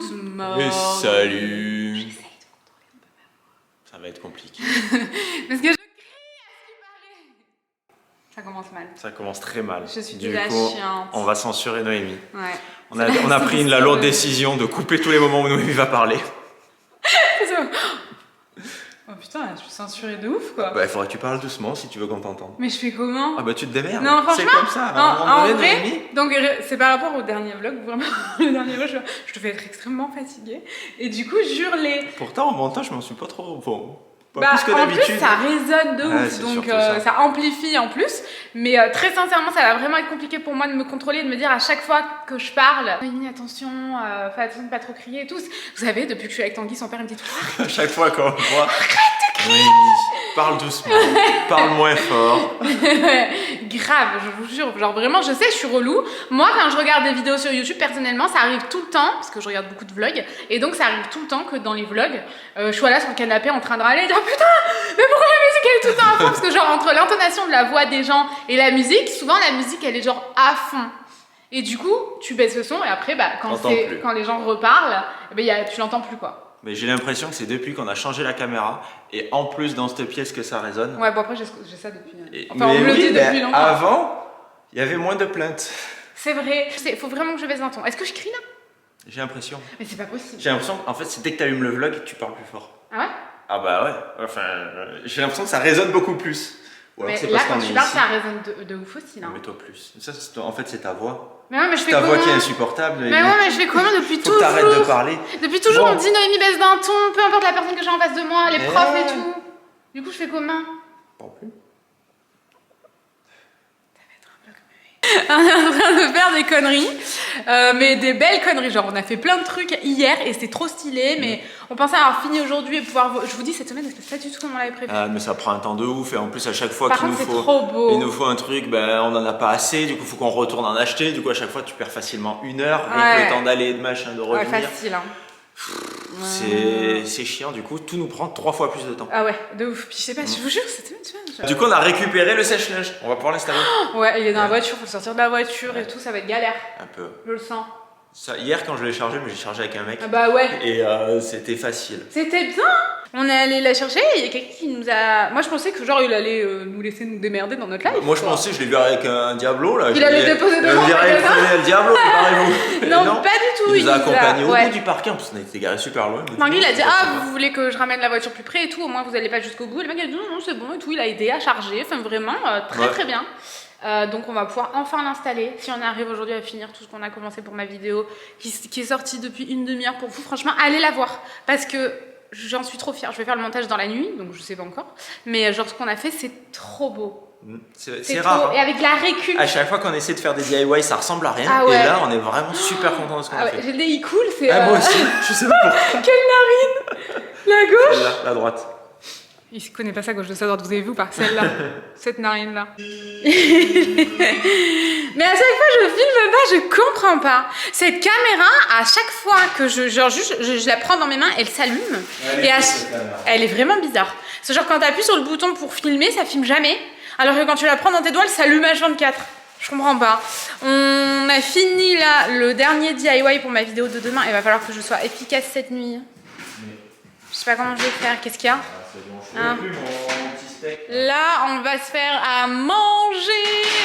Good morning. Et salut. J'essaye de contrôler un peu ma voix. Ça va être compliqué. Parce que je crie à ce qui paraît. Ça commence mal. Ça commence très mal. Je suis du la coup, chiante. on va censurer Noémie. Ouais. On a pris la lourde décision de couper tous les moments où Noémie va parler. Oh putain, je suis censurée de ouf quoi. Bah, il faudrait que tu parles doucement si tu veux qu'on t'entende. Mais je fais comment? Ah bah tu te démerdes. Non, franchement, c'est comme ça. en vrai, donc c'est par rapport au dernier vlog, vraiment, le dernier vlog, je devais être extrêmement fatiguée. Et du coup, j'hurlais. Pourtant, en montage, je m'en suis pas trop... Bon, pas Bah, plus que en d'habitude. plus, ça résonne de ouf, donc ça amplifie en plus. Mais très sincèrement, ça va vraiment être compliqué pour moi de me contrôler, de me dire à chaque fois que je parle, Noémie, attention, fais attention de pas trop crier et tout. Vous savez, depuis que je suis avec Tanguy, son père il me dit tout. À chaque fois qu'on me voit... Noémie, parle doucement, parle moins fort. Grave, je vous jure, genre vraiment, je sais, je suis relou. Moi, quand je regarde des vidéos sur YouTube, personnellement, ça arrive tout le temps, parce que je regarde beaucoup de vlogs, et donc ça arrive tout le temps que dans les vlogs, je sois là sur le canapé en train de râler et dire putain, mais pourquoi la musique elle est tout le temps à fond? Parce que genre entre l'intonation de la voix des gens et la musique, souvent la musique elle est genre à fond. Et du coup, tu baisses le son et après, bah, quand les gens reparlent, bah, tu l'entends plus quoi. Mais j'ai l'impression que c'est depuis qu'on a changé la caméra et en plus dans cette pièce que ça résonne. Ouais, bon après j'ai ça depuis. Enfin, on me le dit depuis longtemps. Avant, il y avait moins de plaintes. C'est vrai. Il faut vraiment que je baisse un ton. Est-ce que je crie là? J'ai l'impression. Mais c'est pas possible. J'ai l'impression qu'en fait, c'est dès que tu allumes le vlog, tu parles plus fort. Ah ouais? Ah bah ouais. Enfin, j'ai l'impression que ça résonne beaucoup plus. Ou alors, mais là, quand tu parles, ça résonne de ouf aussi, là. Mais toi plus. Ça, en fait, c'est ta voix. Mais ouais, mais je fais ta comment? voix qui est insupportable. Mais ouais, mais je fais comment depuis toujours? Faut que t'arrêtes de parler. Depuis toujours, on me dit Noémie baisse d'un ton, peu importe la personne que j'ai en face de moi, les profs et tout. Du coup, je fais comment? Pas plus. On est en train de faire des conneries, mais des belles conneries. Genre, on a fait plein de trucs hier et c'était trop stylé, mais on pensait avoir fini aujourd'hui et pouvoir. Je vous dis, cette semaine, c'est pas du tout comme on l'avait prévu. Ah, mais ça prend un temps de ouf et en plus, à chaque fois qu'il nous faut un truc, ben, on en a pas assez, du coup, faut qu'on retourne en acheter. Du coup, à chaque fois, tu perds facilement 1 heure avec le temps d'aller, de machin, de revenir. Ouais, facile, hein. C'est chiant, du coup, tout nous prend 3 fois plus de temps. Ah ouais, de ouf. Puis je sais pas, je vous jure, c'était bien. Du coup, on a récupéré le sèche-linge. On va pouvoir l'installer. Ouais, il est dans la voiture, faut le sortir de la voiture et tout, ça va être galère. Un peu. Je le sens. Ça, hier, quand je l'ai chargé, mais j'ai chargé avec un mec. Ah bah ouais. Et c'était facile. C'était bien. On est allé la chercher et il y a quelqu'un qui nous a. Moi je pensais que genre il allait nous laisser nous démerder dans notre live. Moi je pensais, je l'ai vu avec un Diablo là. Il allait déposer devant. Il allait prendre le Diablo, préparez-vous. Non, pas du tout. Il nous a accompagnés au bout du parking, en plus on a été garé super loin. Tanguy il a dit vous voulez que je ramène la voiture plus près et tout, au moins vous allez pas jusqu'au bout. Et le mec il a dit non c'est bon et tout, il a aidé à charger, enfin vraiment très bien. Donc on va pouvoir enfin l'installer si on arrive aujourd'hui à finir tout ce qu'on a commencé pour ma vidéo qui est sortie depuis une demi-heure pour vous. Franchement allez la voir parce que j'en suis trop fière. Je vais faire le montage dans la nuit donc je sais pas encore, mais genre ce qu'on a fait c'est trop beau. C'est rare. Hein. Et avec la récup. À chaque fois qu'on essaie de faire des DIY, ça ressemble à rien. Et là, on est vraiment super content de ce qu'on a fait. J'ai le nez cool, c'est. Moi aussi, je sais pas pourquoi. Quelle narine? La gauche? Celle-là, la droite. Il ne connaît pas sa gauche de sa droite, vous avez vu ou pas? Celle-là, cette narine-là. Mais à chaque fois, je filme pas, je comprends pas. Cette caméra, à chaque fois que je la prends dans mes mains, elle s'allume. Elle est vraiment bizarre. C'est genre quand tu appuies sur le bouton pour filmer, ça filme jamais. Alors que quand tu la prends dans tes doigts, elle s'allume H24. Je comprends pas. On a fini là le dernier DIY pour ma vidéo de demain. Il va falloir que je sois efficace cette nuit. Je sais pas comment je vais faire. Qu'est-ce qu'il y a? Là, on va se faire à manger.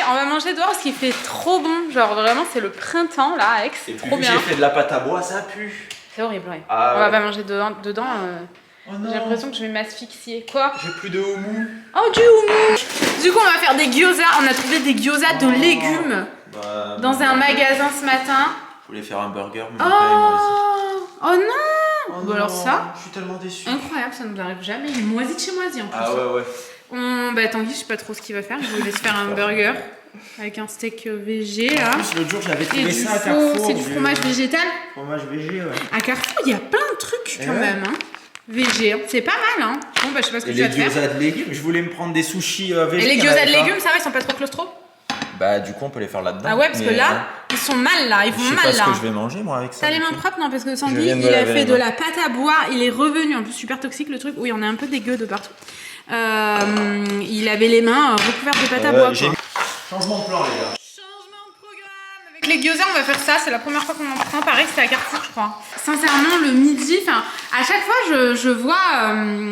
On va manger dehors parce qu'il fait trop bon. Genre vraiment, c'est le printemps là, Aix. C'est trop bien. J'ai fait de la pâte à bois, ça pue. C'est horrible, ouais. On va pas manger dedans. J'ai l'impression que je vais m'asphyxier. Quoi? J'ai plus de houmous. Oh, du houmous. Du coup, on va faire des gyoza. On a trouvé des gyoza de légumes dans un magasin ce matin. Je voulais faire un burger, mais oh non. Bon alors ça, je suis tellement déçu. Incroyable, ça nous arrive jamais. Il est moisi de chez moisi en plus. Ah ouais. Bah Tanguy, je sais pas trop ce qu'il va faire. Je vais se faire un burger avec un steak végé là. En plus, l'autre jour, j'avais trouvé ça à Carrefour. C'est du fromage végétal. Fromage végé, ouais. À Carrefour, il y a plein de trucs quand même. Hein. Végé, c'est pas mal. Hein. Bon, bah je sais pas ce que tu vas faire. Les gyoza de légumes, je voulais me prendre des sushis végétaux. Et les gyoza de légumes, ça va, ils sont pas trop claustro? Bah du coup on peut les faire là-dedans. Ah ouais parce que là ils sont mal là, ils vont mal là. Je sais pas ce que je vais manger moi avec ça. T'as les mains propres? Non parce que Sandy il a fait de la pâte à bois, il est revenu en plus super toxique le truc. Oui on est un peu dégueu de partout. Il avait les mains recouvertes de pâte à bois quoi. Changement de plan les gars. Changement de programme avec Les gyoza, on va faire ça, c'est la première fois qu'on en prend. Pareil, c'était à Carrefour, je crois. Sincèrement, le midi, enfin, à chaque fois, je vois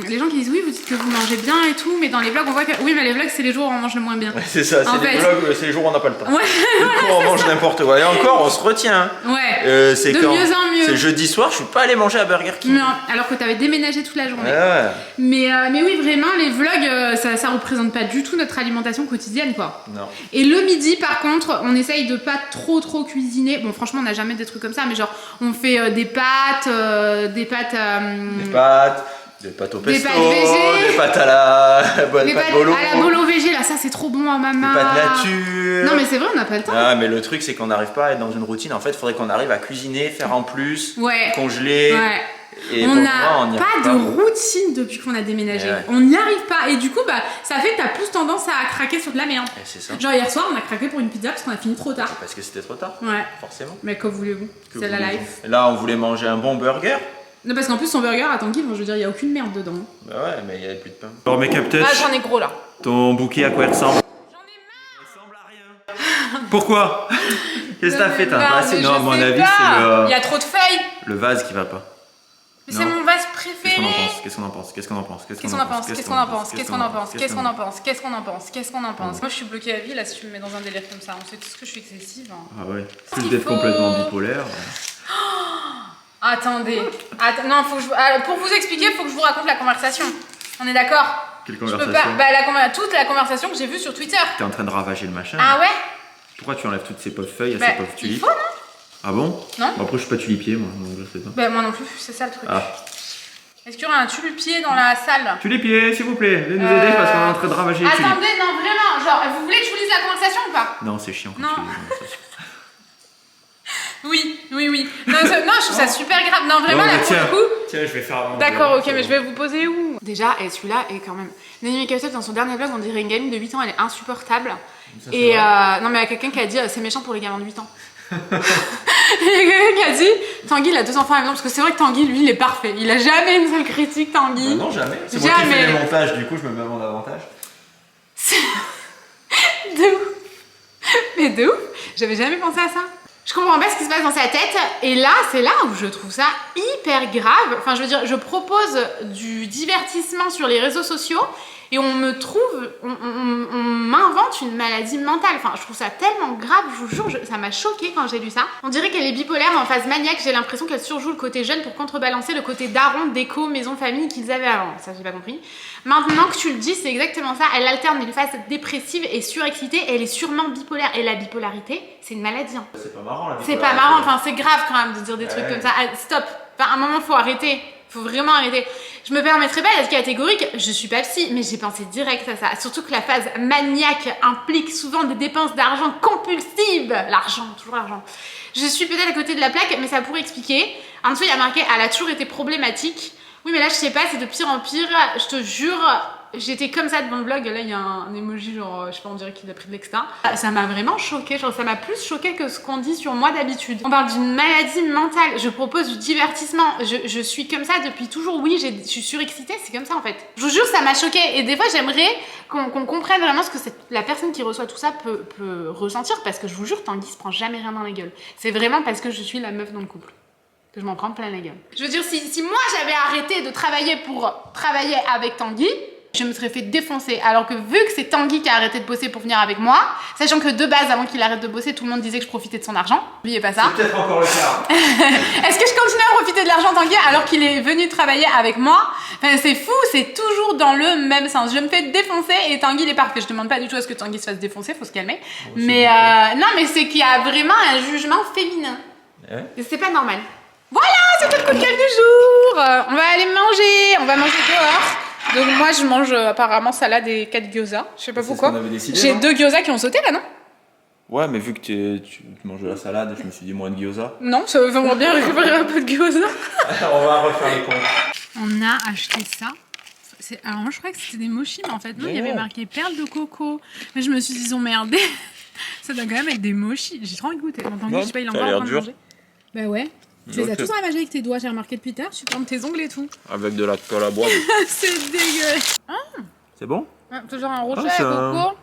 les gens qui disent oui, vous dites que vous mangez bien et tout, mais dans les vlogs, on voit que oui, mais les vlogs, c'est les jours où on mange le moins bien. Ouais, c'est ça, c'est les vlogs, c'est les jours où on n'a pas le temps. Ouais, du coup, on mange n'importe quoi. Et encore, on se retient. Ouais. C'est de mieux en mieux. C'est jeudi soir, je suis pas allé manger à Burger King. Non, alors que t'avais déménagé toute la journée. Ouais. Mais oui, vraiment, les vlogs, ça représente pas du tout notre alimentation quotidienne, quoi. Non. Et le midi, par contre, on essaye de pas trop cuisiner. Bon, franchement, on n'a jamais des trucs comme ça, mais genre, on fait des pâtes au pesto, des pâtes végé, des pâtes à la bolo. À la bolo végé, là, ça c'est trop bon à maman. Des pâtes nature. Non, mais c'est vrai, on n'a pas le temps. Ah, mais le truc, c'est qu'on n'arrive pas à être dans une routine. En fait, il faudrait qu'on arrive à cuisiner, faire en plus, congeler. Ouais. Et on n'a pas de routine depuis qu'on a déménagé. Ouais. On n'y arrive pas. Et du coup, ça fait que t'as plus tendance à craquer sur de la merde. C'est ça. Genre hier soir, on a craqué pour une pizza parce qu'on a fini trop tard. Parce que c'était trop tard. Ouais. Forcément. Mais que voulez-vous? C'est la life. Et là, on voulait manger un bon burger. Non, parce qu'en plus, son burger à Tanguy, je veux dire, il n'y a aucune merde dedans. Bah ouais, mais il n'y avait plus de pain. Alors, make-up touch. Ah, j'en ai gros là. Ton bouquet, à quoi il ressemble? J'en ai marre. Il ressemble à rien. Pourquoi? Qu'est-ce que t'as fait? T'as pas assez? Non, à mon avis, c'est Il y a trop de feuilles. le vase qui va pas. Mais c'est mon vase préféré. Qu'est-ce qu'on en pense? Qu'est-ce qu'on en pense? Qu'est-ce qu'on en pense? Qu'est-ce qu'on en pense? Qu'est-ce qu'on en pense? Qu'est-ce qu'on en pense? Qu'est-ce qu'on en pense? Qu'est-ce qu'on en pense? Moi, je suis bloquée à vie là si tu me mets dans un délire comme ça. On sait tous que je suis excessive. Ah ouais. Plus d'être complètement bipolaire. Attendez. Non, faut que pour vous expliquer, il faut que je vous raconte la conversation. On est d'accord? Quelle conversation? Toute la conversation que j'ai vue sur Twitter. T'es en train de ravager le machin. Ah ouais? Pourquoi tu enlèves toutes ces pauvres feuilles à ces pauvres tulipes? Il faut, non? Ah bon? Non. Après, je suis pas tulipier, moi, donc je sais pas. Moi non plus, c'est ça le truc. Ah. Est-ce qu'il y aura un tulipier dans la salle? Tulipier, s'il vous plaît, venez nous aider parce qu'on est en train de ravager les tulipes. Attendez, non, vraiment, genre, vous voulez que je vous lise la conversation ou pas? Non, c'est chiant. Non. Oui. Non, je trouve ça super grave. Non, vraiment, là, pour le coup. Tiens, je vais faire un. D'accord, ok, mais je vais vous poser où? Déjà, celui-là est quand même. Nanny Makeup dans son dernier vlog, on dirait une gamine de 8 ans, elle est insupportable. Et non, mais il y a quelqu'un qui a dit c'est méchant pour les gamins de 8 ans. Il y a quelqu'un qui a dit Tanguy, il a 2 enfants à la maison, parce que c'est vrai que Tanguy, lui, il est parfait. Il a jamais une seule critique, Tanguy. Bah non, jamais. C'est moi qui fais les montages, du coup, je me mets à mon avantage. De ouf. Mais de ouf. J'avais jamais pensé à ça. Je comprends pas ce qui se passe dans sa tête. Et là, c'est là où je trouve ça hyper grave. Enfin, je veux dire, je propose du divertissement sur les réseaux sociaux et on m'invente une maladie mentale. Enfin, je trouve ça tellement grave, je vous jure, ça m'a choquée quand j'ai lu ça. On dirait qu'elle est bipolaire en phase maniaque. J'ai l'impression qu'elle surjoue le côté jeune pour contrebalancer le côté daron, déco, maison, famille qu'ils avaient avant. Ça, j'ai pas compris. Maintenant que tu le dis, c'est exactement ça. Elle alterne une phase dépressive et surexcitée. Elle est sûrement bipolaire. Et la bipolarité, c'est une maladie. Hein. C'est pas marrant, la bipolarité. C'est pas marrant, enfin, c'est grave quand même de dire des trucs comme ça. Ah, stop. Enfin, à un moment, faut arrêter. Faut vraiment arrêter. Je me permettrai pas d'être catégorique, je suis pas psy, mais j'ai pensé direct à ça. Surtout que la phase maniaque implique souvent des dépenses d'argent compulsives. L'argent, toujours l'argent. Je suis peut-être à côté de la plaque, mais ça pourrait expliquer. En dessous, il y a marqué « Elle a toujours été problématique ». Oui, mais là, je sais pas, c'est de pire en pire. Je te jure, j'étais comme ça devant le vlog. Là, il y a un emoji, genre, je sais pas, on dirait qu'il a pris de l'extra. Ça m'a vraiment choquée. Genre, ça m'a plus choquée que ce qu'on dit sur moi d'habitude. On parle d'une maladie mentale. Je propose du divertissement. Je suis comme ça depuis toujours. Oui, je suis surexcitée. C'est comme ça, en fait. Je vous jure, ça m'a choquée. Et des fois, j'aimerais qu'on comprenne vraiment ce que la personne qui reçoit tout ça peut ressentir. Parce que je vous jure, Tanguy se prend jamais rien dans la gueule. C'est vraiment parce que je suis la meuf dans le couple que je m'en prends plein la gueule. Je veux dire, si moi j'avais arrêté de travailler pour travailler avec Tanguy, je me serais fait défoncer. Alors que vu que c'est Tanguy qui a arrêté de bosser pour venir avec moi, sachant que de base, avant qu'il arrête de bosser, tout le monde disait que je profitais de son argent. N'oubliez pas ça. C'est peut-être encore le cas. Est-ce que je continue à profiter de l'argent Tanguy alors qu'il est venu travailler avec moi? Enfin, c'est fou, c'est toujours dans le même sens. Je me fais défoncer et Tanguy il est parfait. Je demande pas du tout à ce que Tanguy se fasse défoncer, faut se calmer. Bon, mais non, mais c'est qu'il y a vraiment un jugement féminin. Et c'est pas normal. Voilà, c'était le coup de gueule du jour. On va aller manger, on va manger dehors. Donc moi je mange apparemment salade et 4 gyoza. Je sais pas pourquoi. J'ai 2 gyoza qui ont sauté là, non? Ouais, mais vu que tu manges de la salade, je me suis dit moins de gyoza. Non, ça va bien récupérer un peu de gyoza. On va refaire les comptes. On a acheté ça. Alors moi je croyais que c'était des mochis, mais en fait non, il y avait marqué perles de coco. Mais je me suis dit ils ont merdé. Ça doit quand même être des mochis. J'ai trop envie de goûter. Entendu, je sais pas, il est encore en train de manger. Bah ouais. Tu les as tous ravagés avec tes doigts, j'ai remarqué depuis tard, tu plantes tes ongles et tout. Avec de la colle à bois. C'est dégueulasse. C'est bon? Toujours un rocher à coco.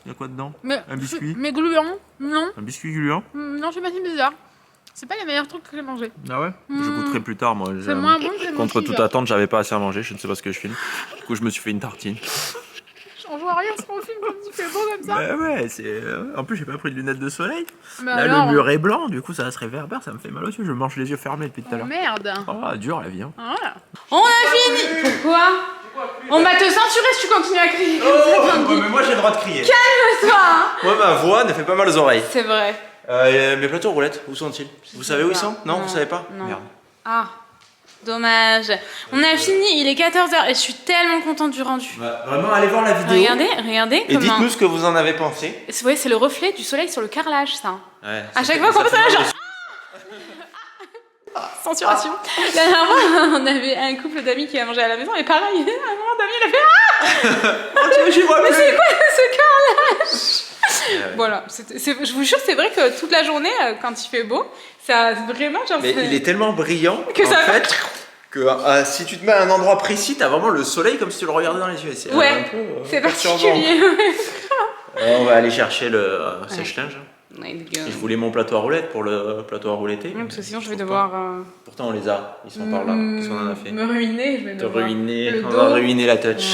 Il y a quoi dedans? Un biscuit. Mais gluant, non. Un biscuit gluant? Non, c'est pas si bizarre. C'est pas les meilleurs trucs que j'ai mangés. Ah ouais? Je goûterai plus tard, moi. C'est moins bon que les Contre mochis, toute attente, j'avais pas assez à manger, je ne sais pas ce que je filme. Du coup, je me suis fait une tartine. On voit rien sur le film comme tu fais beau comme ça. Bah ouais, c'est. En plus, j'ai pas pris de lunettes de soleil. Bah Là, alors... le mur est blanc, du coup, ça se réverbère, ça me fait mal aux yeux. Je mange les yeux fermés depuis tout à l'heure. Merde. Oh, dur la vie. Hein. Voilà. On a fini. Pourquoi? On va te censurer si tu continues à crier. Oh, mais moi j'ai le droit de crier. Calme-toi. Moi, ma voix ne fait pas mal aux oreilles. C'est vrai. Mes plateaux roulettes, où sont-ils? Vous savez où ils sont? Non, vous savez pas? Non. Merde. Ah, dommage. On a fini, il est 14h et je suis tellement contente du rendu. Bah, vraiment, allez voir la vidéo. Regardez Et dites-nous ce que vous en avez pensé. Ouais, c'est le reflet du soleil sur le carrelage, ça. Ouais, À chaque fois qu'on passe à la genre... Censuration. La dernière fois, on avait un couple d'amis qui a mangé à la maison et pareil, un moment Damien il a fait Oh, j'y vois mais plus. c'est quoi ce carrelage? Voilà, je vous jure, c'est vrai que toute la journée, quand il fait beau, ça vraiment genre. Mais il est tellement brillant que ça fait que si tu te mets à un endroit précis, t'as vraiment le soleil comme si tu le regardais dans les yeux. C'est ouais, un peu, c'est perturbant. particulier. On va aller chercher le sèche-linge. Ouais, Et je voulais mon plateau à roulettes pour le plateau à rouletter. parce que sinon je vais devoir. Pourtant on les a, ils sont par là. Qu'est-ce qu'on en a fait? Me ruiner, je vais Te devoir. ruiner, le on dos. va ruiner la touch.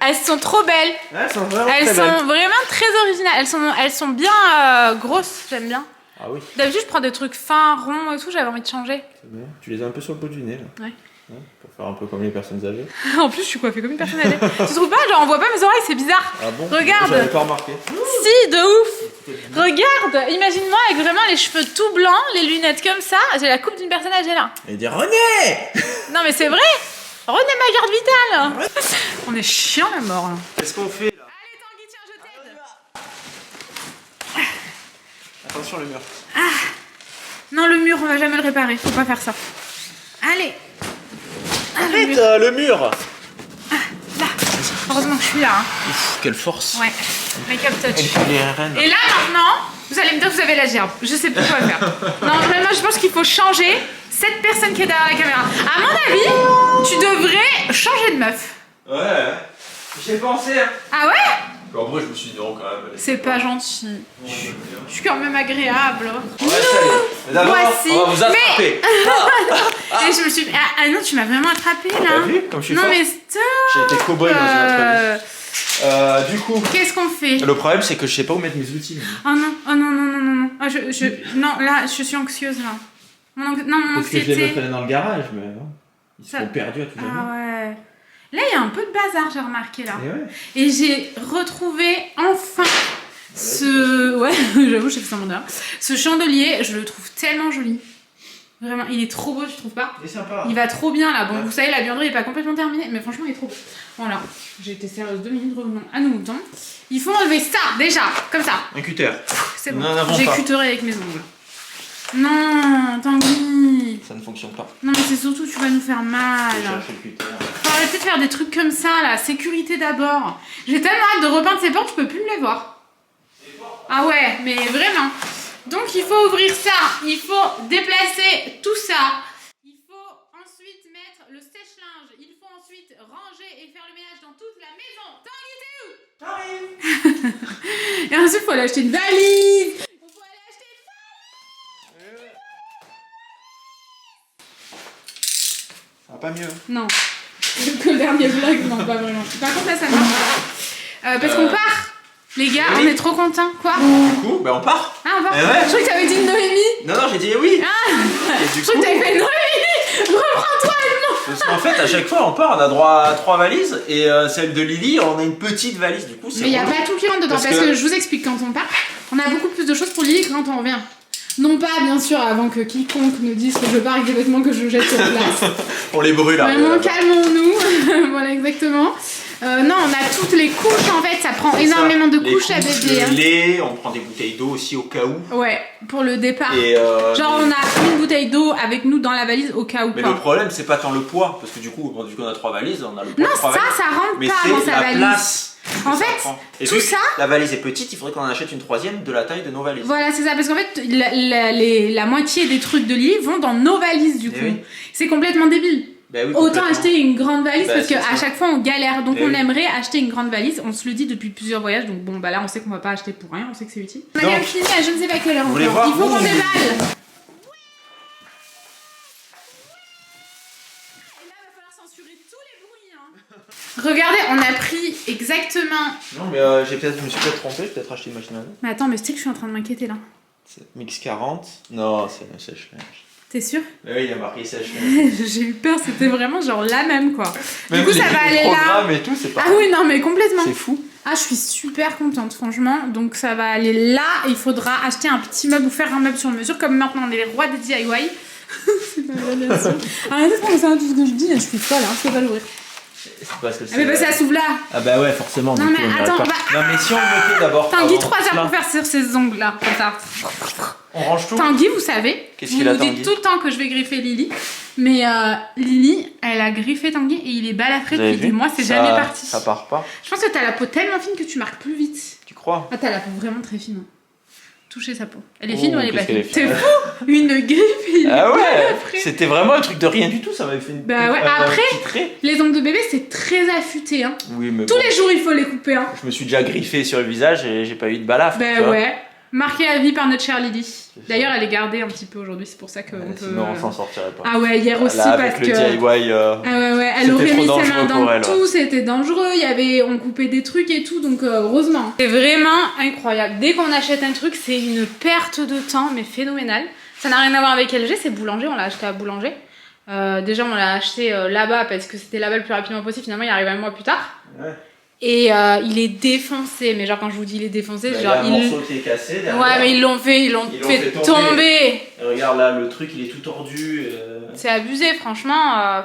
Elles sont trop belles. Elles sont vraiment Elles très sont belles. vraiment très originales. Elles sont bien grosses, j'aime bien. Ah oui, D'habitude, je prends des trucs fins, ronds et tout, j'avais envie de changer. c'est bien. Tu les as un peu sur le bout du nez là. Ouais. Hein, pour faire un peu comme les personnes âgées. En plus, je suis coiffée comme une personne âgée. Tu trouves pas? Genre, on voit pas mes oreilles, c'est bizarre. Ah bon? Regarde. J'avais pas remarqué. Si, de ouf. Regarde, imagine-moi avec vraiment les cheveux tout blancs, les lunettes comme ça. J'ai la coupe d'une personne âgée là. Et dire René. Non, mais c'est vrai. René ma garde vitale. On est chiant la mort là. Qu'est-ce qu'on fait là? Allez, Tanguy, tiens, je t'aide. Attention le mur. Non, le mur, on va jamais le réparer. Faut pas faire ça. Allez. Arrête le mur. Là. Heureusement que je suis là. Hein. Ouf, quelle force. Ouais. Make-up touch. Elle est reine. Et là maintenant, vous allez me dire que vous avez la gerbe. Je sais plus quoi faire. Non, vraiment, je pense qu'il faut changer cette personne qui est derrière la caméra. À mon avis, tu devrais changer de meuf. Ouais, j'ai pensé. Hein. Ah ouais? En vrai, je me suis dit non quand même. C'est pas gentil. Je suis quand même agréable. Ouais, salut. Voici. On va vous attraper. Et je me suis. Ah non, tu m'as vraiment attrapé là. T'as vu comme je suis Non fort? mais stop. J'ai été cow-boy dans une autre vie. Du coup, Qu'est-ce qu'on fait? le problème c'est que je sais pas où mettre mes outils. Oh non, oh non, non, non, non, non. Ah, non, là, je suis anxieuse là. Non, mon Parce que je les anxiété. mettrais dans le garage, mais non. Ils Ça- seront perdus à tout jamais. Ah ouais. Là, il y a un peu de bazar, j'ai remarqué là. Et ouais. Et j'ai retrouvé enfin ce. Ouais, j'avoue, j'ai fait ça mon heure. Ce chandelier, je le trouve tellement joli. Vraiment, il est trop beau, tu trouves pas? Il est sympa. Il va trop bien là. Bon, Ouais. vous savez, la buanderie est pas complètement terminée, mais franchement, il est trop beau. Voilà, j'ai été sérieuse 2 minutes, revenons à nos moutons. Il faut enlever ça déjà, comme ça. Un cutter. C'est bon. Nous n'en avons J'ai pas. cuteré avec mes ongles. Non, Tanguy. Ça ne fonctionne pas. Non, mais c'est surtout, tu vas nous faire mal. Je vais chercher le cutter. Faut arrêter de faire des trucs comme ça là, sécurité d'abord. J'ai tellement hâte de repeindre ces portes, je peux plus me les voir. Ah ouais, mais vraiment. Donc il faut ouvrir ça, il faut déplacer tout ça. Il faut ensuite mettre le sèche-linge, il faut ensuite ranger et faire le ménage dans toute la maison. Tanguy, t'es où? J'arrive. Et ensuite il faut aller acheter une valise. Il faut aller acheter une valise. Ça va pas mieux. Non. Que le dernier vlog, non, pas vraiment. Par contre, là, ça marche. Parce qu'on part. Les gars, Oui. on est trop contents. Quoi? Du coup, ben on part. Ah, on part. Eh ouais. Je crois que t'avais dit une Noémie. Non, non, j'ai dit oui. Ah, Et du je crois coup, que t'avais fait Noémie. Reprends-toi, non. parce qu'en fait, à chaque fois, on part, on a droit à 3 valises. Et celle de Lily, on a une petite valise. Du coup, c'est Mais il n'y a relou. pas tout qui rentre dedans. Parce Parce que- que je vous explique, quand on part, on a beaucoup plus de choses pour Lily que quand on revient. Non pas, bien sûr, avant que quiconque nous dise que je pars avec des vêtements que je jette sur place. On les brûle là. Vraiment, calmons-nous. Voilà, exactement. Non, on a toutes les couches en fait, ça prend énormément de couches à bébé. Le Hein. lait, on prend des bouteilles d'eau aussi au cas où. Ouais, pour le départ. Et Genre, on a une bouteille d'eau avec nous dans la valise au cas où. Mais quoi. le problème, c'est pas tant le poids, parce que du coup, vu qu'on a 3 valises, on a le poids Non, de 3 ça, valises. ça rentre Mais pas dans c'est sa la valise. place. En que ça fait, prend. Et tout vu que ça- la valise est petite, il faudrait qu'on en achète une 3e de la taille de nos valises. Voilà, c'est ça, parce qu'en fait, la moitié des trucs de Lily vont dans nos valises du Eh coup. oui. C'est complètement débile. Bah oui, autant complètement. acheter une grande valise Bah, parce c'est qu'à ça. chaque fois on galère. Donc Et on oui. aimerait acheter une grande valise. On se le dit depuis plusieurs voyages. Donc bon, bah là on sait qu'on va pas acheter pour rien. On sait que c'est utile. On a Donc, bien fini à je ne sais pas quelle heure vous voulez encore. voir Il faut qu'on Ouh. déballe. Regardez, on a pris exactement. Non, mais je me suis peut-être trompé, j'ai peut-être acheté une machine à laver. Mais attends, mais tu sais que je suis en train de m'inquiéter là. C'est Mix 40. Non, c'est un sèche-linge. T'es sûr? Mais oui, il y a marqué sèche-linge. J'ai eu peur, c'était vraiment genre la même quoi. Du Même coup, ça les va aller là. programmes et tout, c'est pas. Ah oui, non, mais complètement. C'est fou. Ah, je suis super contente, franchement. Donc, ça va aller là. Il faudra acheter un petit meuble ou faire un meuble sur mesure. Comme maintenant, on est les rois des DIY. C'est pas vrai, bien sûr. Arrêtez de penser à tout ce que je dis. Je suis folle, hein. Je peux pas l'ouvrir. C'est parce que Ah, mais bah, ça s'ouvre là. Ah bah ouais, forcément. Non, du mais coup, on attends, arrête pas. Non, mais si on le mettait d'abord. Tanguy, avant, 3 heures là, pour faire sur ces ongles là. Comme ça. On range tout. Tanguy, vous savez, Qu'est-ce vous qu'il a, nous dites Tanguy tout le temps que je vais griffer Lily. Mais Lily, elle a griffé Tanguy et il est balafré Vous avez depuis des vu mois. C'est Ça- jamais parti. Ça part pas. Je pense que t'as la peau tellement fine que tu marques plus vite. Tu crois? Ah, t'as la peau vraiment très fine. hein. Toucher sa peau. Elle est Oh, fine ou elle est pas qu'est-ce qu'elle fine? est T'es fine. fou? Une griffe et il est Ah ouais. balafré. C'était vraiment un truc de rien du tout. Ça m'avait fait une. Bah ouais, un après- petit trait. Les ongles de bébé, c'est très affûté. Hein. Oui, mais Tous bon. les jours, il faut les couper. Hein. Je me suis déjà griffé sur le visage et j'ai pas eu de balafre. tu Bah vois. ouais. Marqué à vie par notre chère Lily. D'ailleurs, elle est gardée un petit peu aujourd'hui, c'est pour ça qu'on peut. Sinon, on s'en sortirait pas. Ah ouais, hier aussi, Là, avec parce le que. DIY. Ah ouais, ouais, elle C'était aurait trop mis sa dangereux main pour dans elle, tout, c'était dangereux, on coupait des trucs et tout, donc heureusement. C'est vraiment incroyable. Dès qu'on achète un truc, c'est une perte de temps, mais phénoménale. Ça n'a rien à voir avec LG, c'est Boulanger, on l'a acheté à Boulanger. Déjà, on l'a acheté là-bas parce que c'était là-bas le plus rapidement possible, finalement, il arrive un mois plus tard. Ouais. Et il est défoncé, mais genre quand je vous dis il est défoncé, Bah, genre il y a un morceau qui est cassé derrière. Ouais, mais ils l'ont fait fait tomber. Et regarde là, le truc il est tout tordu. C'est abusé, franchement.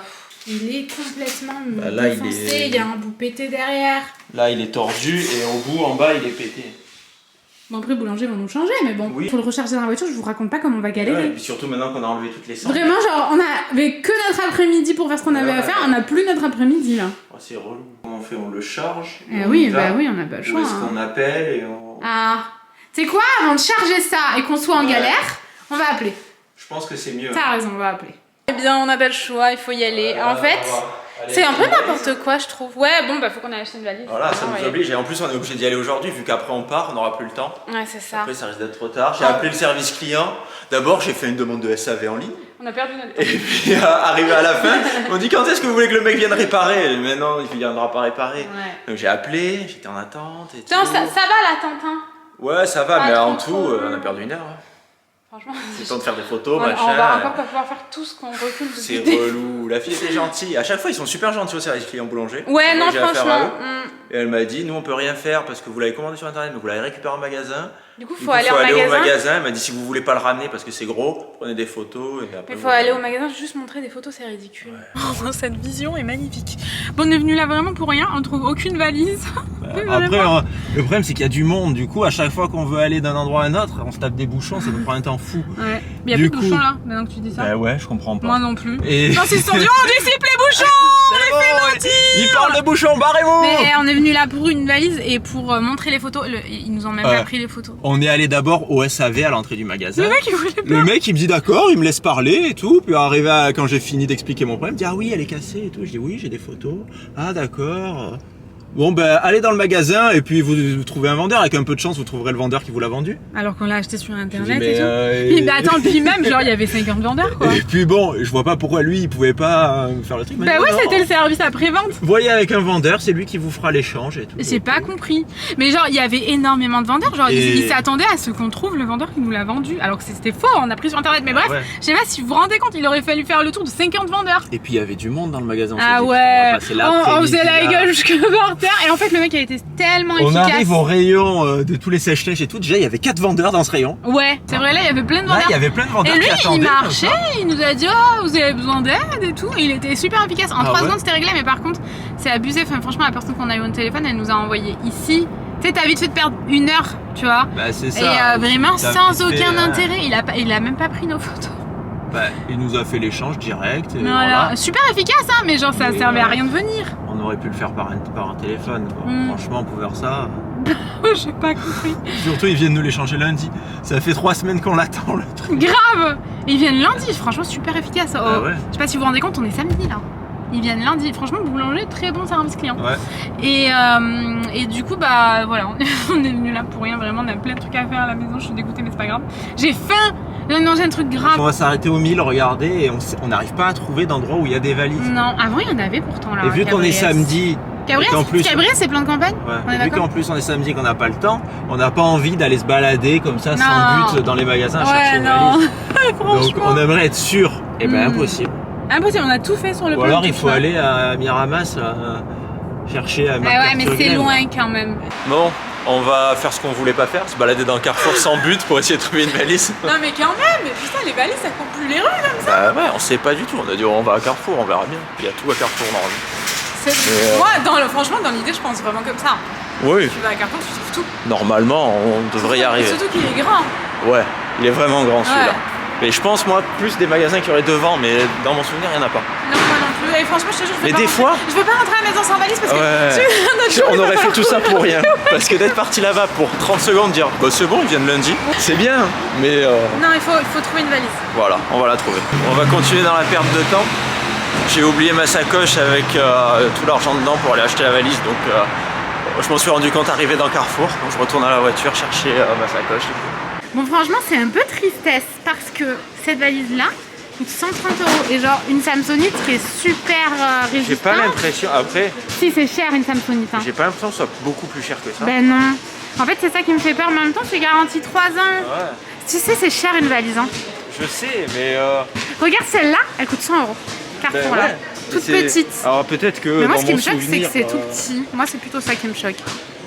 Il est complètement Bah, là, il défoncé, est- il y a un bout pété derrière. Là il est tordu et au bout en bas il est pété. Bon, après, Boulanger vont nous changer, mais bon, Oui. faut le recharger dans la voiture, je vous raconte pas comment on va Ouais, galérer. et puis surtout maintenant qu'on a enlevé toutes les cendres. Vraiment, genre, on avait que notre après-midi pour faire ce qu'on avait à faire, on a plus notre après-midi là. Oh, c'est relou. Comment on fait? On le charge. Eh on oui, y va. bah oui, on a pas le Où choix. est-ce hein. qu'on appelle et on... Ah, tu sais quoi, avant de charger ça et qu'on soit en Ouais. galère, on va appeler. Je pense que c'est mieux. T'as raison, on va appeler. Eh bien, on n'a pas le choix, il faut y aller. En fait, Allez, c'est un peu on va- n'importe quoi, je trouve. Ouais, bon, bah faut qu'on aille acheter une valise. Voilà, ça Ah, nous ouais. oblige. Et en plus, on est obligé d'y aller aujourd'hui, vu qu'après on part, on n'aura plus le temps. Ouais, c'est ça. Après, ça risque d'être trop tard. J'ai Ah. appelé le service client. D'abord, j'ai fait une demande de SAV en ligne. On a perdu notre temps. Et puis, arrivé à la fin, on dit quand est-ce que vous voulez que le mec vienne réparer? Mais non, il viendra pas réparer. Ouais. Donc j'ai appelé, j'étais en attente. Et Non, tout. ça va la Tintin. Ouais, ça va, Pas mais en trop, tout, trop. on a perdu une heure. hein. Franchement, C'est le temps de faire des photos, on machin. va encore pas pouvoir faire tout ce qu'on recule C'est depuis. relou. La fille était gentille. À chaque fois, ils sont super gentils au service client boulanger. Ouais, Moi, non, j'ai affaire à franchement. eux. Et elle m'a dit, nous on peut rien faire parce que vous l'avez commandé sur internet, mais vous l'avez récupéré en magasin. Du coup, Du faut coup, aller faut au aller au magasin. magasin. Elle m'a dit, si vous voulez pas le ramener parce que c'est gros, prenez des photos et après. Il vous faut aller au ramenez. magasin juste montrer des photos, c'est ridicule. Oh, cette vision est magnifique. Bon, on est venu là vraiment pour rien, on trouve aucune valise. Après, le problème c'est qu'il y a du monde. Du coup, à chaque fois qu'on veut aller d'un endroit à un autre, on se tape des bouchons, ça nous prend un temps fou. Ouais. Mais il y a Du plus de coup- bouchons là, maintenant que tu dis ça. Bah ouais, je comprends pas. Moi non plus. Et... Non, ils se sont dit, on dissipe les bouchons. C'est bon, il parle de bouchons, barrez-vous. Mais on est venu là pour une valise et pour montrer les photos. Ils nous ont même pas pris les photos. On est allé d'abord au SAV à l'entrée du magasin. Le mec, il voulait pas. Le mec il me dit d'accord, il me laisse parler et tout, puis arrivé à, quand j'ai fini d'expliquer mon problème, il me dit ah oui elle est cassée et tout, je dis oui j'ai des photos, ah d'accord. Bon ben allez dans le magasin et puis vous trouvez un vendeur, avec un peu de chance vous trouverez le vendeur qui vous l'a vendu. Alors qu'on l'a acheté sur Je dis, internet mais, et tout. Puis, bah, attends, puis même, genre, il y avait 50 vendeurs quoi. Et puis bon, je vois pas pourquoi lui il pouvait pas faire le truc. Il m'a Bah dit, ouais, non, c'était le service après-vente. voyez avec un vendeur, c'est lui qui vous fera l'échange et tout. J'ai pas compris. Mais genre, il y avait énormément de vendeurs. Genre, Et- ils s'attendaient à ce qu'on trouve le vendeur qui nous l'a vendu. Alors que c'était faux, on a pris sur internet. Mais bref, Ouais. je sais pas si vous vous rendez compte, il aurait fallu faire le tour de 50 vendeurs. Et puis il y avait du monde dans le magasin. on s'est Ah dit, ouais, on va passer on l'après-midi faisait la là. gueule jusque par terre. Et en fait, le mec a été tellement On efficace. arrive au rayon de tous les sèche-linges et tout, déjà il y avait 4 vendeurs dans ce rayon. Ouais, c'est vrai, là, il y avait plein de Là vendeurs. il y avait plein de vendeurs Et lui, qui attendaient. il comme marchait, ça. il nous a dit oh vous avez besoin d'aide et tout. Et il était super efficace. En Ah 3 ouais secondes c'était réglé, mais par contre c'est abusé. Enfin, franchement, la personne qu'on a eu au téléphone, elle nous a envoyé ici. Tu sais, t'as vite fait de perdre 1 heure, tu vois. Bah c'est Et ça. vraiment T'as sans vite fait, aucun hein. intérêt. Il a même pas pris nos photos. Bah, il nous a fait l'échange direct. Et Voilà. voilà. Super efficace, hein, mais genre ça Mais, servait à rien de venir. On aurait pu le faire par un téléphone. Quoi. Mm. Franchement, pour faire ça. J'ai pas compris. Surtout, ils viennent nous les changer lundi. Ça fait 3 semaines qu'on l'attend, le truc. Grave. Ils viennent lundi, franchement super efficace. Oh. Ah ouais. Je sais pas si vous vous rendez compte, on est samedi là. Ils viennent lundi. Franchement, boulanger, très bon service client. Ouais. Et du coup, bah voilà, on est venu là pour rien. Vraiment, on a plein de trucs à faire à la maison. Je suis dégoûtée, mais c'est pas grave. J'ai faim. J'ai envie de manger un truc grave. On va s'arrêter au 1000, regarder, et on n'arrive pas à trouver d'endroit où il y a des valises. Non, avant il y en avait pourtant là. Et vu qu'on est samedi. Cabriès, c'est plan de campagne. Ouais. Et vu qu'en plus on est samedi, qu'on n'a pas le temps, on n'a pas envie d'aller se balader comme ça sans but dans les magasins à chercher des valises. Donc on aimerait être sûr. Et ben impossible. Impossible, on a tout fait sur le plan. Ou alors il faut aller à Miramas chercher à ouais, mais c'est loin quand même. Bon, on va faire ce qu'on voulait pas faire, se balader dans Carrefour sans but pour essayer de trouver une valise. Non mais quand même, putain les valises ça court plus les rues comme ça. Bah ouais, on sait pas du tout, on a dit on va à Carrefour, on verra bien. Il y a tout à Carrefour normalement. Moi, franchement, dans l'idée, je pense vraiment comme ça. Oui. Tu vas à Carrefour, tu trouves tout. Normalement, on devrait y arriver. Surtout qu'il est grand. Ouais, il est vraiment grand celui-là. Mais je pense, moi, plus des magasins qui auraient devant, mais dans mon souvenir, il n'y en a pas. Non, moi non plus. Et franchement, je te jure, je veux pas rentrer à la maison sans valise parce que on aurait fait tout ça pour rien. Parce que d'être parti là-bas pour 30 secondes, dire bah c'est bon, ils viennent lundi, c'est bien, mais. Non, il faut trouver une valise. Voilà, on va la trouver. On va continuer dans la perte de temps. J'ai oublié ma sacoche avec tout l'argent dedans pour aller acheter la valise, donc je m'en suis rendu compte arrivé dans Carrefour. Donc je retourne à la voiture chercher ma sacoche. Bon, franchement, c'est un peu tristesse parce que cette valise-là coûte 130 € et genre une Samsonite qui est super résistante. J'ai pas l'impression, après. Si, c'est cher une Samsonite. Hein. J'ai pas l'impression que ce soit beaucoup plus cher que ça. Ben non. En fait, c'est ça qui me fait peur, mais en même temps, c'est garanti 3 ans. Ouais. Tu sais, c'est cher une valise. Hein. Je sais, mais. Regarde celle-là, elle coûte 100 €. Carrefour là. Toute petite. Alors peut-être que. Mais moi, dans ce qui mon me choque, c'est que souvenir, c'est tout petit. Moi, c'est plutôt ça qui me choque.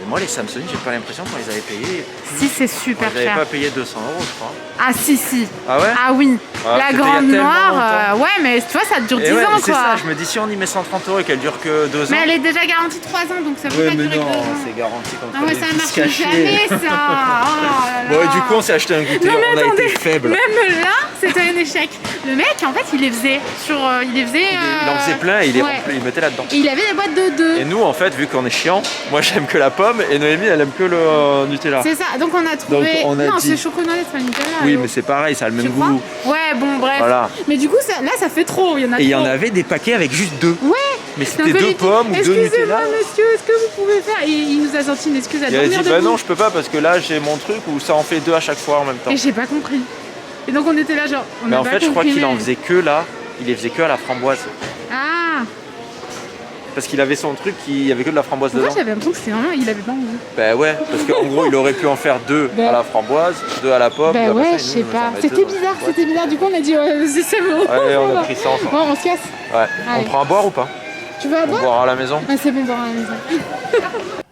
Mais moi, les Samsung, j'ai pas l'impression qu'on les avait payés. Si, c'est super cher. cher. Pas payé 200 €, je crois. Ah, si. Ah ouais? Ah oui. Ah, la grande noire, ouais, mais tu vois, ça dure 10 ans quoi. C'est ça, je me dis si on y met 130 € et qu'elle dure que 2 ans. Mais elle est déjà garantie 3 ans, donc ça peut pas durer 2 ans. C'est garanti contre non, mais ça marche jamais ça. Oh là là. Bon, et du coup, on s'est acheté un goûter, non, on a été faible. Même là, c'était un échec. Le mec, en fait, il les faisait sur. Il en faisait plein et il mettait là-dedans. Et il avait des boîtes de 2. Et nous, en fait, vu qu'on est chiant, moi j'aime que la pomme et Noémie, elle aime que le Nutella. C'est ça, donc on a trouvé. Non, c'est chocolat, c'est pas Nutella. Oui, mais c'est pareil, ça a le même goût. Ouais, bon, bref. Voilà. Mais du coup, là, ça fait trop. Il y en a et il y en avait des paquets avec juste 2. Ouais. Mais c'était 2 pommes ou 2 Nutella. Excusez-moi, monsieur, est-ce que vous pouvez faire. Et il nous a sorti une excuse à dormir debout. Il a dit, bah non, je peux pas parce que là, j'ai mon truc où ça en fait 2 à chaque fois en même temps. Et j'ai pas compris. Et donc, on était là, genre. Mais en fait, je crois qu'il en faisait que là. Il les faisait que à la framboise. Ah. Parce qu'il avait son truc, il y avait que de la framboise dedans. Moi j'avais l'impression que c'était vraiment, il avait pas envie. Bah ouais, parce qu'en gros il aurait pu en faire 2 à la framboise, 2 à la pomme. Bah ouais, je sais pas. C'était bizarre, du coup on a dit c'est bon. Ouais, on a pris ça ensemble. Bon, on se casse. Ouais. Allez. On prend à boire ou pas? Tu veux à boire? On boira à la maison? Ah, c'est bon, boire à la maison.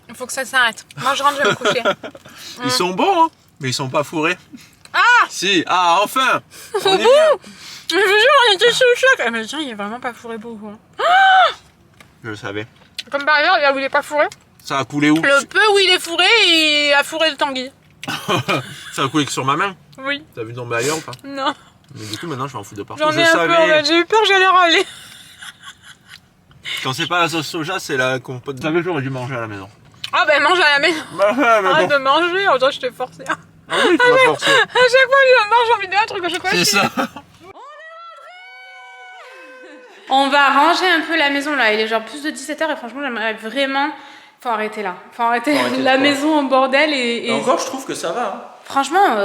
Il faut que ça s'arrête. Moi je rentre, je vais me coucher. Ils sont bons, hein, mais ils sont pas fourrés. Ah! Si, ah enfin! C'est bon! Je vous jure, on était sous le choc. Ah, mais tiens, il est vraiment pas fourré beaucoup. Hein. Ah, je le savais. Comme par ailleurs, là où il est pas fourré. Ça a coulé où? Le peu où il est fourré, il a fourré le tanguy. Ça a coulé que sur ma main? Oui. T'as vu tomber ailleurs ou pas? Non. Mais du coup, maintenant je m'en fous de partout. J'en ai un peu, j'ai eu peur, j'allais râler. Quand c'est pas la sauce soja, c'est la compote. Vous savez que j'aurais dû manger à la maison. Ah ben mange à la maison. Bah ouais, mais arrête de manger, en je t'ai forcé. Ah oui, tu m'as forcé. À chaque fois que je mange, j'ai envie de un truc, à chaque fois. C'est ça. On va ranger un peu la maison là, il est genre plus de 17 h et franchement j'aimerais vraiment... Faut arrêter là, faut arrêter la maison en bordel et... Encore je trouve que ça va. Hein. Franchement,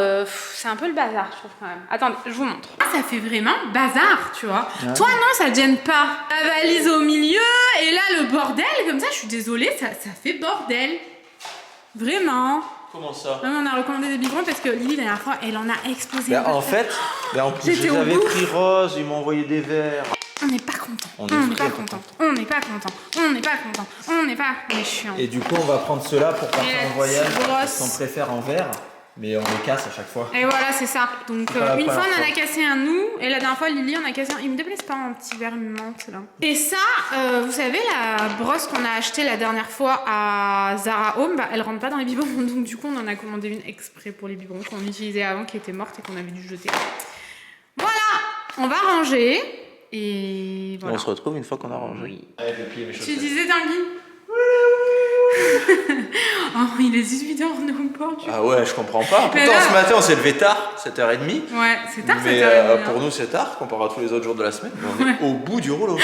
c'est un peu le bazar je trouve quand même. Attendez, je vous montre. Ça fait vraiment bazar, tu vois. Ouais. Toi non, ça te gêne pas. La valise au milieu et là le bordel, comme ça je suis désolée, ça fait bordel. Vraiment. Comment ça? Non, on a recommandé des biberons parce que Lily la dernière fois elle en a explosé. Bah, en fait, en plus je les avais pris roses, ils m'ont envoyé des verres. On n'est pas content. On n'est pas content. On n'est pas content. On n'est pas content. On n'est pas. On est chiant. Et du coup, on va prendre ceux-là pour partir en voyage. Parce qu'on préfère en verre, mais on les casse à chaque fois. Et voilà, c'est ça. Donc, une fois, on en a cassé un nous, et la dernière fois, Lily, on a cassé un. Il me déplaise pas un petit verre menthe là. Et ça, vous savez, la brosse qu'on a achetée la dernière fois à Zara Home, bah, elle rentre pas dans les biberons. Donc, du coup, on en a commandé une exprès pour les biberons qu'on utilisait avant, qui était morte et qu'on avait dû jeter. Voilà, on va ranger. Et voilà. On se retrouve une fois qu'on a rangé. Oui. Tu disais Tanguy? Oh, il est 18h, on est au bord du... Ah ouais, je comprends pas. Mais Pourtant, là- ce matin, on s'est levé tard, 7h30. Ouais, c'est tard, Mais 7h30. pour nous, c'est tard, comparé à tous les autres jours de la semaine. Mais on est au bout du rouleau.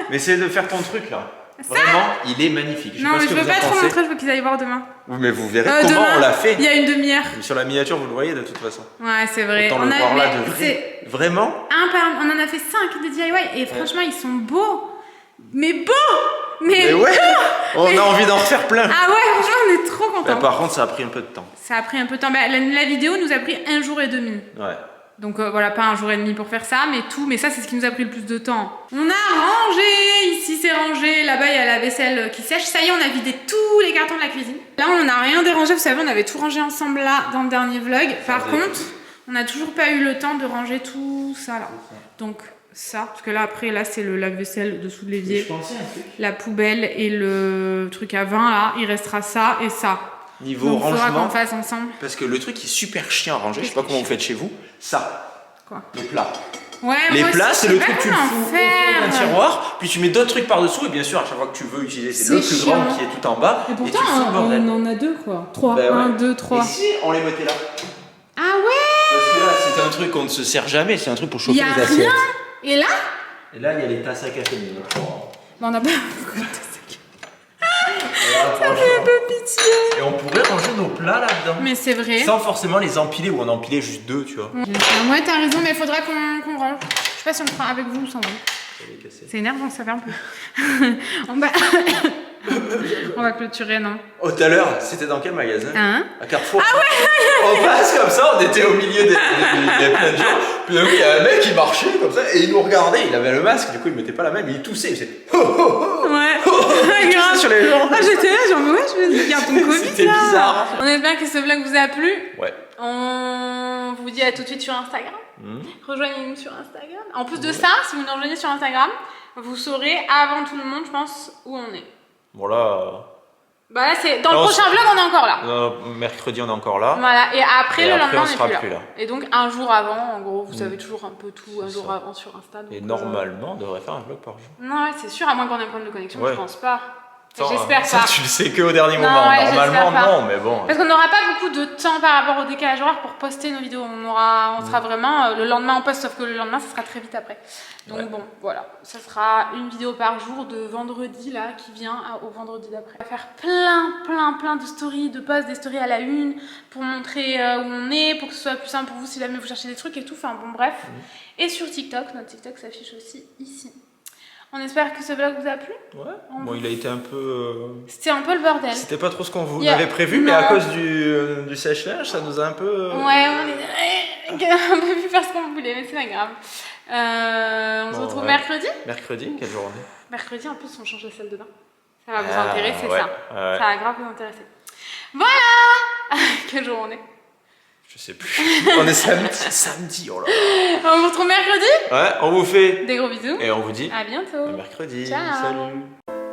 Mais c'est de faire ton truc, là. Vraiment, il est magnifique. Je sais Non, pas mais ce je que veux vous en pas trop pensez. montrer, je veux qu'ils aillent voir demain. Oui, mais vous verrez comment Demain, on l'a fait. Il y a une demi-heure. Sur la miniature, vous le voyez de toute façon. Ouais, c'est vrai. Autant le voir là de mais vrai. Vraiment. on en a fait 5 de DIY et franchement, ils sont beaux. Mais beaux. Mais ouais, on a envie d'en refaire plein. Ah ouais, franchement, on est trop contents. Par contre, ça a pris un peu de temps. Ça a pris un peu de temps. Bah, la vidéo nous a pris 1 jour et demi. Ouais. Donc voilà, pas 1 jour et demi pour faire ça, mais ça c'est ce qui nous a pris le plus de temps. On a rangé, ici c'est rangé, là-bas il y a la vaisselle qui sèche. Ça y est, on a vidé tous les cartons de la cuisine. Là on n'a rien dérangé, vous savez, on avait tout rangé ensemble là dans le dernier vlog. Par contre, on n'a toujours pas eu le temps de ranger tout ça là. Donc ça, parce que là après, là c'est le lave-vaisselle dessous de l'évier, la poubelle et le truc à vin là, il restera ça et ça. Niveau Donc, faudra rangement, qu'on fasse ensemble. parce que le truc qui est super chiant à ranger, je sais pas comment vous faites chez vous, ça. Quoi? Les plats. Ouais, Les moi plats, aussi, c'est je le sais truc pas que tu le comment fous au fond faire. d'un tiroir, puis tu mets d'autres trucs par-dessous, et bien sûr, à chaque fois que tu veux utiliser, c'est le C'est plus grand chiant. qui est tout en bas, Et pourtant, et tu fous le bordel. on en a 2 quoi. 3. Ben ouais. 1, 2, 3. Et si on les mettait là? Ah ouais. Parce que là, c'est un truc qu'on ne se sert jamais, c'est un truc pour chauffer Y a les assiettes. rien. Et là? Et là, il y a les tasses à café. On a pas. Ça fait un peu pitié. Et on pourrait ranger nos plats là-dedans. Mais c'est vrai. Sans forcément les empiler, ou en empiler juste 2, tu vois. Ouais, t'as raison, mais il faudra qu'on range. Je sais pas si on le fera avec vous ou sans vous. C'est énervant, ça fait un peu. On va clôturer, non? Oh, tout à l'heure, c'était dans quel magasin? Hein? À Carrefour. Ah ouais. On passe comme ça, on était au milieu il y avait plein de gens. Puis d'un coup, il y a un mec qui marchait comme ça et il nous regardait. Il avait le masque, du coup, il mettait pas la même, il toussait. Il faisait Ouais. il toussait sur les gens. Ah, j'étais là, genre, mais ouais, je me dis, garde ton Covid. C'était là. bizarre. On espère que ce vlog vous a plu. Ouais. On vous dit à tout de suite sur Instagram. Rejoignez-nous sur Instagram. En plus de ça, si vous nous rejoignez sur Instagram, vous saurez avant tout le monde, je pense, où on est. Bon, là. Bah là, c'est dans le Non, prochain vlog, on est encore là. Mercredi, on est encore là. Voilà, et après, Et le après, lendemain, on on n'est sera plus plus là. là. Et donc, un jour avant, en gros, vous savez toujours un peu tout, un C'est jour ça. avant sur Insta. Donc, Et normalement, on devrait faire un vlog par jour. Non, ouais, c'est sûr, à moins qu'on ait un problème de connexion, Ouais. je pense pas. Ça, J'espère ça, pas. tu le sais que au dernier Non, moment. ouais, Normalement, j'espère pas. non, mais bon. Parce qu'on n'aura pas beaucoup de temps par rapport au décalage horaire pour poster nos vidéos. On sera vraiment le lendemain on poste, sauf que le lendemain ça sera très vite après. Donc bon, voilà, ça sera une vidéo par jour de vendredi là qui vient au vendredi d'après. On va faire plein de stories, de posts, des stories à la une pour montrer où on est, pour que ce soit plus simple pour vous si jamais vous cherchez des trucs et tout. Enfin bon, bref. Et sur TikTok, notre TikTok s'affiche aussi ici. On espère que ce vlog vous a plu. Ouais. Bon, il a été un peu. C'était un peu le bordel. C'était pas trop ce qu'on vous Yeah. avait prévu, mais Non. à cause du sèche-linge, ça nous a un peu. Ouais, on peut plus faire ce qu'on voulait, mais c'est pas grave. On se Bon, retrouve ouais. mercredi. Mercredi, quelle journée? Mercredi, en plus, on change de salle de bain. Ça va vous Ah, intéresser, ouais, ça. ouais. Ça va grave vous intéresser. Voilà. Quelle journée. Je sais plus. On est samedi, oh là là. On vous retrouve mercredi. Ouais, on vous fait. Des gros bisous. Et on vous dit À bientôt. à mercredi. Ciao. Salut.